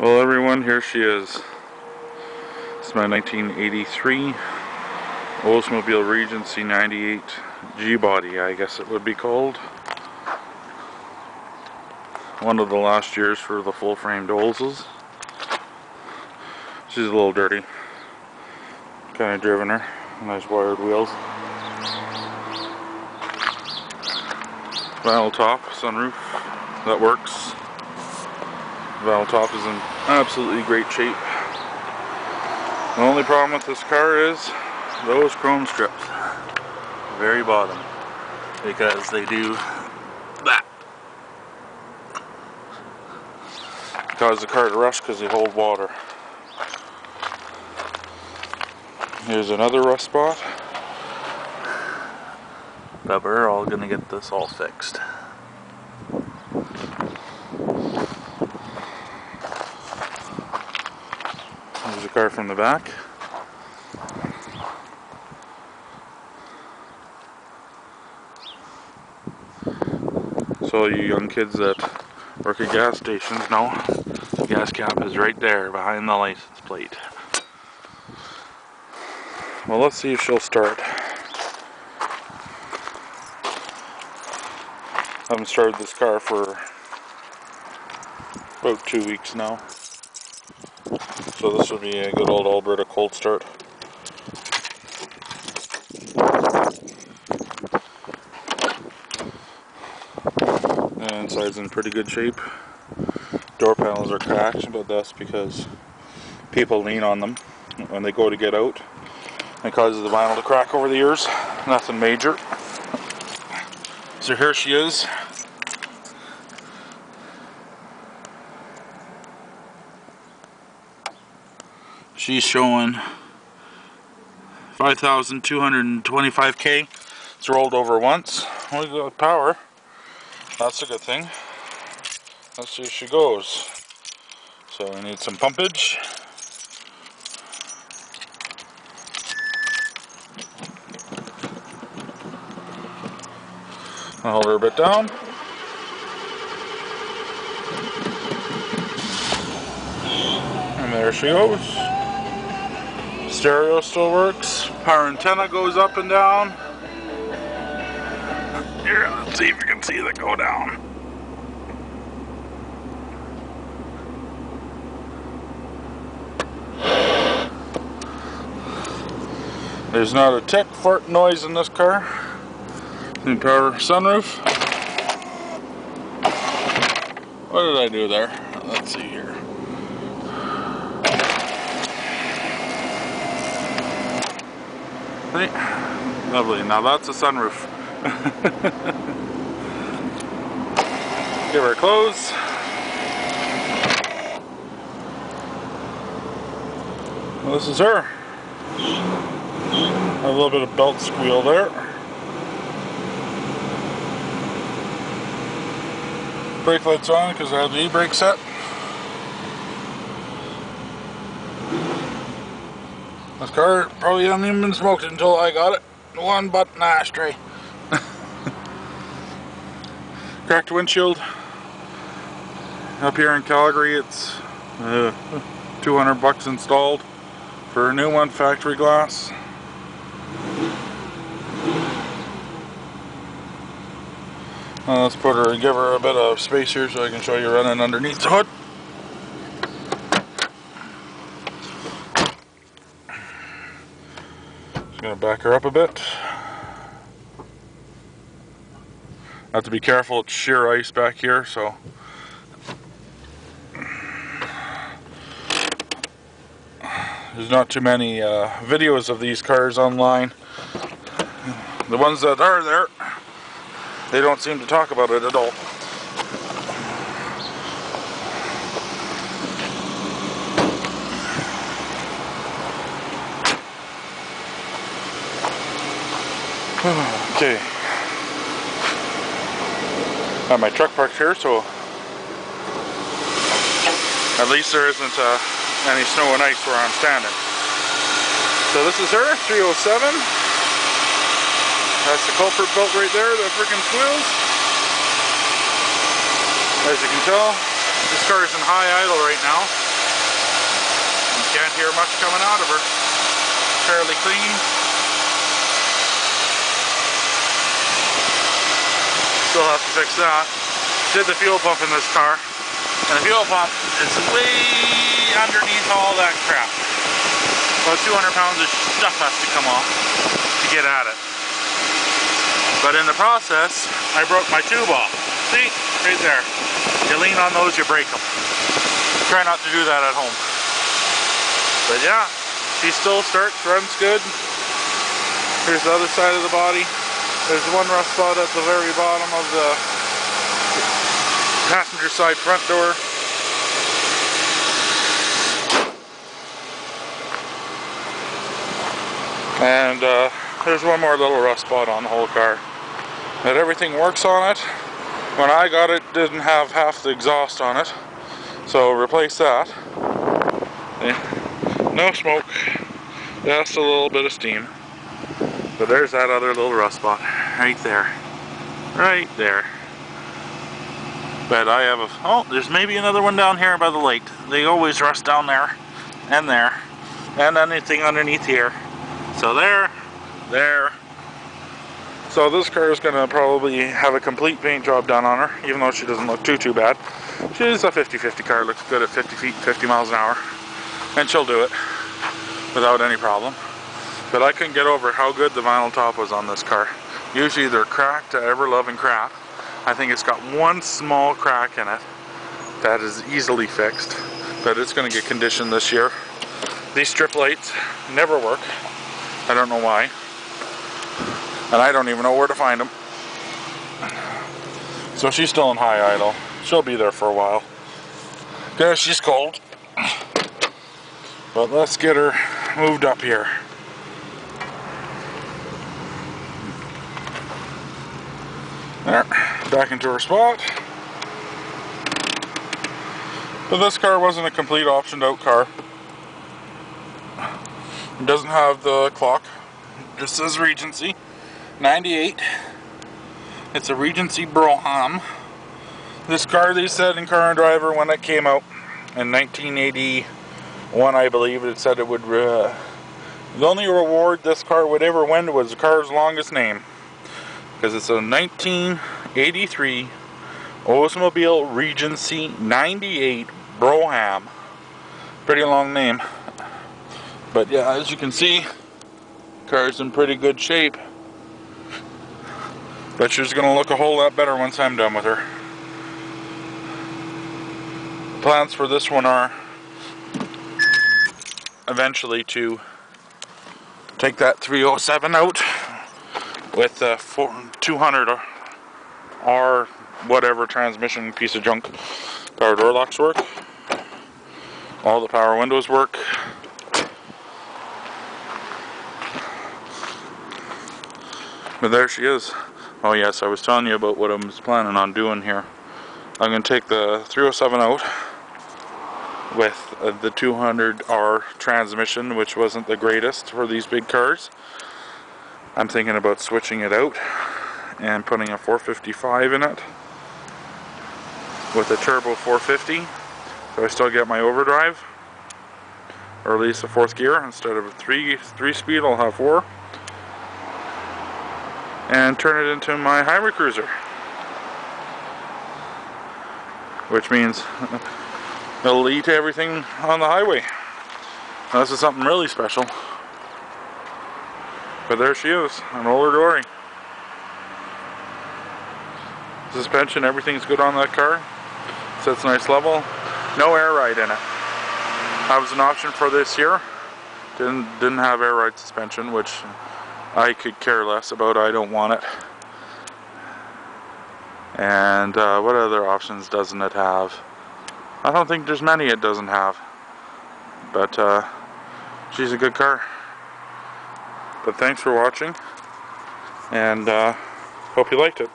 Well, everyone, here she is. It's my 1983 Oldsmobile Regency 98 G-body, I guess it would be called. One of the last years for the full-framed Oldses. She's a little dirty. Kind of driven her. Nice wired wheels. Vinyl top, sunroof. That works. Vinyl top is in absolutely great shape. The only problem with this car is those chrome strips. Very bottom. Because they do that. Cause the car to rust because they hold water. Here's another rust spot. But we're all gonna get this all fixed. There's a car from the back. So you young kids that work at gas stations know the gas cap is right there behind the license plate. Well, let's see if she'll start. I haven't started this car for about 2 weeks now. So this would be a good old Alberta cold start. And inside's in pretty good shape. Door panels are cracked, but that's because people lean on them when they go to get out. It causes the vinyl to crack over the years. Nothing major. So here she is. She's showing 5,225k. It's rolled over once. We got power. That's a good thing. Let's see if she goes. So we need some pumpage. I'll hold her a bit down. And there she goes. Stereo still works. Power antenna goes up and down. Here, let's see if you can see that go down. There's not a tick fart noise in this car. And power sunroof. What did I do there? Let's see here. See? Lovely. Now that's a sunroof. Give her a close. Well, this is her. A little bit of belt squeal there. Brake lights on because I have the e-brake set. This car probably hasn't even been smoked until I got it. One button ashtray. Cracked windshield. Up here in Calgary, it's $200 installed for a new one, factory glass. Let's put her and give her a bit of space here so I can show you running underneath the hood. Just gonna back her up a bit. Have to be careful, it's sheer ice back here, so there's not too many videos of these cars online. The ones that are there, they don't seem to talk about it at all. Okay. I have my truck parked here, so at least there isn't any snow and ice where I'm standing. So this is her, 307. That's the culprit belt right there that freaking squeals. As you can tell, this car is in high idle right now. Can't hear much coming out of her. Fairly clean. Still have to fix that. Did the fuel pump in this car. And the fuel pump is way underneath all that crap. About 200 pounds of stuff has to come off to get at it. But in the process, I broke my tube off. See? Right there. You lean on those, you break them. Try not to do that at home. But yeah, she still starts, runs good. Here's the other side of the body. There's one rust spot at the very bottom of the passenger side front door. And there's one more little rust spot on the whole car. But everything works on it. When I got it, didn't have half the exhaust on it. So replace that. No smoke, just a little bit of steam. But there's that other little rust spot right there. Right there. But I have a, oh, there's maybe another one down here by the lake. They always rust down there, and anything underneath here. So there. So this car is gonna probably have a complete paint job done on her, even though she doesn't look too bad. She's a 50-50 car, looks good at 50 feet, 50 miles an hour. And she'll do it without any problem. But I couldn't get over how good the vinyl top was on this car. Usually they're cracked to ever-loving crap. I think it's got one small crack in it that is easily fixed, but it's going to get conditioned this year. These strip lights never work. I don't know why. And I don't even know where to find them. So she's still in high idle. She'll be there for a while. Yeah, she's cold. But let's get her moved up here. There, back into her spot. But this car wasn't a complete optioned out car. It doesn't have the clock. It just says Regency 98. It's a Regency Brougham. This car, they said in Car and Driver when it came out in 1981, I believe, it said it would the only reward this car would ever win was the car's longest name, because it's a 1983 Oldsmobile Regency 98 Brougham. Pretty long name. But yeah, as you can see, the car's in pretty good shape. But she's gonna look a whole lot better once I'm done with her. Plans for this one are eventually to take that 307 out with the 200 R whatever transmission piece of junk. Power door locks work. All the power windows work. But there she is. Oh yes, I was telling you about what I was planning on doing here. I'm going to take the 307 out with the 200R transmission, which wasn't the greatest for these big cars. I'm thinking about switching it out and putting a 455 in it with a turbo 450, so I still get my overdrive, or at least a fourth gear. Instead of a three speed, I'll have 4, and turn it into my highway cruiser, which means it'll lead to everything on the highway. Now, this is something really special. But there she is, in all her glory. Suspension, everything's good on that car. Sits nice level. No air ride in it. That was an option for this year. Didn't have air ride suspension, which I could care less about. I don't want it. And what other options doesn't it have? I don't think there's many it doesn't have. But she's a good car. But thanks for watching, and hope you liked it.